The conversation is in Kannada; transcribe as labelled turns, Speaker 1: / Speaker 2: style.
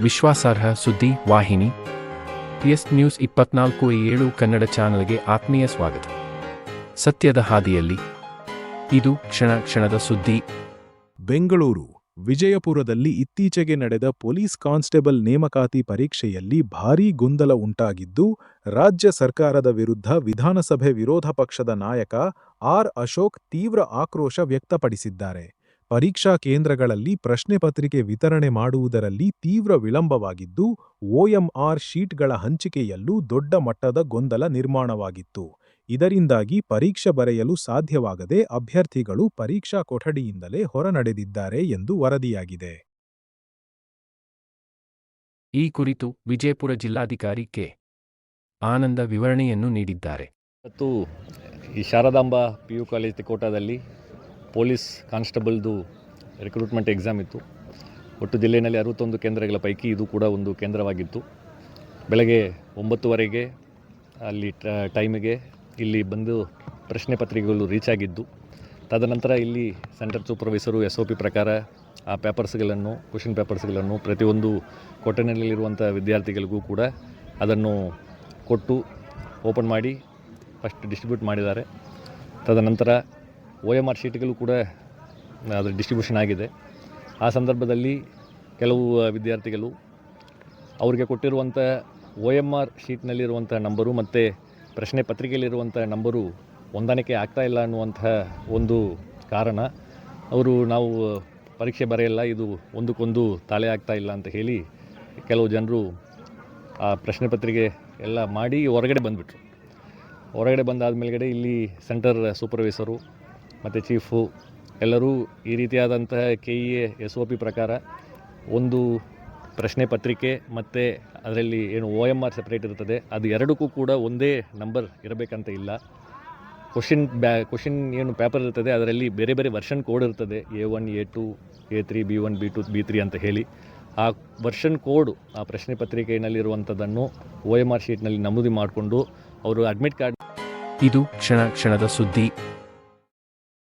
Speaker 1: ವಿಶ್ವಾಸಾರ್ಹ ಸುದ್ದಿ ವಾಹಿನಿ PS ನ್ಯೂಸ್ 24/7 ಕನ್ನಡ ಚಾನೆಲ್ಗೆ ಆತ್ಮೀಯ ಸ್ವಾಗತ. ಸತ್ಯದ ಹಾದಿಯಲ್ಲಿ ಇದು ಕ್ಷಣ ಕ್ಷಣದ ಸುದ್ದಿ.
Speaker 2: ಬೆಂಗಳೂರು ವಿಜಯಪುರದಲ್ಲಿ ಇತ್ತೀಚೆಗೆ ನಡೆದ ಪೊಲೀಸ್ ಕಾನ್ಸ್ಟೇಬಲ್ ನೇಮಕಾತಿ ಪರೀಕ್ಷೆಯಲ್ಲಿ ಭಾರೀ ಗೊಂದಲ ಉಂಟಾಗಿದ್ದು, ರಾಜ್ಯ ಸರ್ಕಾರದ ವಿರುದ್ಧ ವಿಧಾನಸಭೆ ವಿರೋಧ ಪಕ್ಷದ ನಾಯಕ ಆರ್. ಅಶೋಕ್ ತೀವ್ರ ಆಕ್ರೋಶ ವ್ಯಕ್ತಪಡಿಸಿದ್ದಾರೆ. ಪರೀಕ್ಷಾ ಕೇಂದ್ರಗಳಲ್ಲಿ ಪ್ರಶ್ನೆ ಪತ್ರಿಕೆ ವಿತರಣೆ ಮಾಡುವುದರಲ್ಲಿ ತೀವ್ರ ವಿಳಂಬವಾಗಿದ್ದು, OMR ಶೀಟ್ಗಳ ಹಂಚಿಕೆಯಲ್ಲೂ ದೊಡ್ಡ ಮಟ್ಟದ ಗೊಂದಲ ನಿರ್ಮಾಣವಾಗಿತ್ತು. ಇದರಿಂದಾಗಿ ಪರೀಕ್ಷೆ ಬರೆಯಲು ಸಾಧ್ಯವಾಗದೆ ಅಭ್ಯರ್ಥಿಗಳು ಪರೀಕ್ಷಾ ಕೊಠಡಿಯಿಂದಲೇ ಹೊರನಡೆದಿದ್ದಾರೆ ಎಂದು ವರದಿಯಾಗಿದೆ.
Speaker 1: ಈ ಕುರಿತು ವಿಜಯಪುರ ಜಿಲ್ಲಾಧಿಕಾರಿ ಕೆ. ಆನಂದ ವಿವರಣೆಯನ್ನು ನೀಡಿದ್ದಾರೆ.
Speaker 3: ಇವತ್ತು ಈ ಶಾರದಾಂಬಾ PU ಕಾಲೇಜ್ ತಿಕೋಟಾದಲ್ಲಿ ಪೊಲೀಸ್ ಕಾನ್ಸ್ಟೇಬಲ್ದು ರಿಕ್ರೂಟ್ಮೆಂಟ್ ಎಕ್ಸಾಮ್ ಇತ್ತು. ಒಟ್ಟು ಜಿಲ್ಲೆಯಲ್ಲಿ 61 ಕೇಂದ್ರಗಳ ಪೈಕಿ ಇದು ಕೂಡ ಒಂದು ಕೇಂದ್ರವಾಗಿತ್ತು. ಬೆಳಗ್ಗೆ 9:15 ಅಲ್ಲಿ ಟೈಮಿಗೆ ಇಲ್ಲಿ ಬಂದು ಪ್ರಶ್ನೆ ಪತ್ರಿಕೆಗಳು ರೀಚ್ ಆಗಿದ್ದು, ತದನಂತರ ಇಲ್ಲಿ ಸೆಂಟರ್ ಸೂಪರ್ವೈಸರು SOP ಪ್ರಕಾರ ಆ ಪೇಪರ್ಸ್ಗಳನ್ನು ಕ್ವೆಶ್ಚನ್ ಪೇಪರ್ಸ್ಗಳನ್ನು ಪ್ರತಿಯೊಂದು ಕೊಠಡಿನಲ್ಲಿರುವಂಥ ವಿದ್ಯಾರ್ಥಿಗಳಿಗೂ ಕೂಡ ಅದನ್ನು ಕೊಟ್ಟು ಓಪನ್ ಮಾಡಿ ಫಸ್ಟ್ ಡಿಸ್ಟ್ರಿಬ್ಯೂಟ್ ಮಾಡಿದ್ದಾರೆ. ತದನಂತರ OMR ಶೀಟ್ಗಳು ಕೂಡ ಅದರ ಡಿಸ್ಟ್ರಿಬ್ಯೂಷನ್ ಆಗಿದೆ. ಆ ಸಂದರ್ಭದಲ್ಲಿ ಕೆಲವು ವಿದ್ಯಾರ್ಥಿಗಳು ಅವರಿಗೆ ಕೊಟ್ಟಿರುವಂಥ OMR ಶೀಟ್ನಲ್ಲಿರುವಂಥ ನಂಬರು ಮತ್ತು ಪ್ರಶ್ನೆ ಪತ್ರಿಕೆಯಲ್ಲಿರುವಂಥ ನಂಬರು ಹೊಂದಾಣಿಕೆ ಆಗ್ತಾ ಇಲ್ಲ ಅನ್ನುವಂತಹ ಒಂದು ಕಾರಣ, ಅವರು ನಾವು ಪರೀಕ್ಷೆ ಬರೆಯಲ್ಲ, ಇದು ಒಂದಕ್ಕೊಂದು ತಾಳೆ ಆಗ್ತಾ ಇಲ್ಲ ಅಂತ ಹೇಳಿ ಕೆಲವು ಜನರು ಆ ಪ್ರಶ್ನೆ ಪತ್ರಿಕೆ ಎಲ್ಲ ಮಾಡಿ ಹೊರಗಡೆ ಬಂದುಬಿಟ್ರು. ಹೊರಗಡೆ ಬಂದಾದ ಮೇಲ್ಗಡೆ ಇಲ್ಲಿ ಸೆಂಟರ್ ಸೂಪರ್ವೈಸರು ಮತ್ತು ಚೀಫು ಎಲ್ಲರೂ ಈ ರೀತಿಯಾದಂತಹ KEA SOP ಪ್ರಕಾರ ಒಂದು ಪ್ರಶ್ನೆ ಪತ್ರಿಕೆ ಮತ್ತು ಅದರಲ್ಲಿ ಏನು OMR ಸಪ್ರೇಟ್ ಇರ್ತದೆ, ಅದು ಎರಡಕ್ಕೂ ಕೂಡ ಒಂದೇ ನಂಬರ್ ಇರಬೇಕಂತ ಇಲ್ಲ. ಕ್ವಶನ್ ಏನು ಪೇಪರ್ ಇರ್ತದೆ ಅದರಲ್ಲಿ ಬೇರೆ ಬೇರೆ ವರ್ಷನ್ ಕೋಡ್ ಇರ್ತದೆ, A1, A2, A3, B1, B2, B3 ಅಂತ ಹೇಳಿ. ಆ ವರ್ಷನ್ ಕೋಡ್ ಆ ಪ್ರಶ್ನೆ ಪತ್ರಿಕೆಯಲ್ಲಿರುವಂಥದ್ದನ್ನು OMR ಶೀಟ್ನಲ್ಲಿ ನಮೂದಿ ಮಾಡಿಕೊಂಡು ಅವರು ಅಡ್ಮಿಟ್ ಕಾರ್ಡ್.
Speaker 1: ಇದು ಕ್ಷಣ ಕ್ಷಣದ ಸುದ್ದಿ.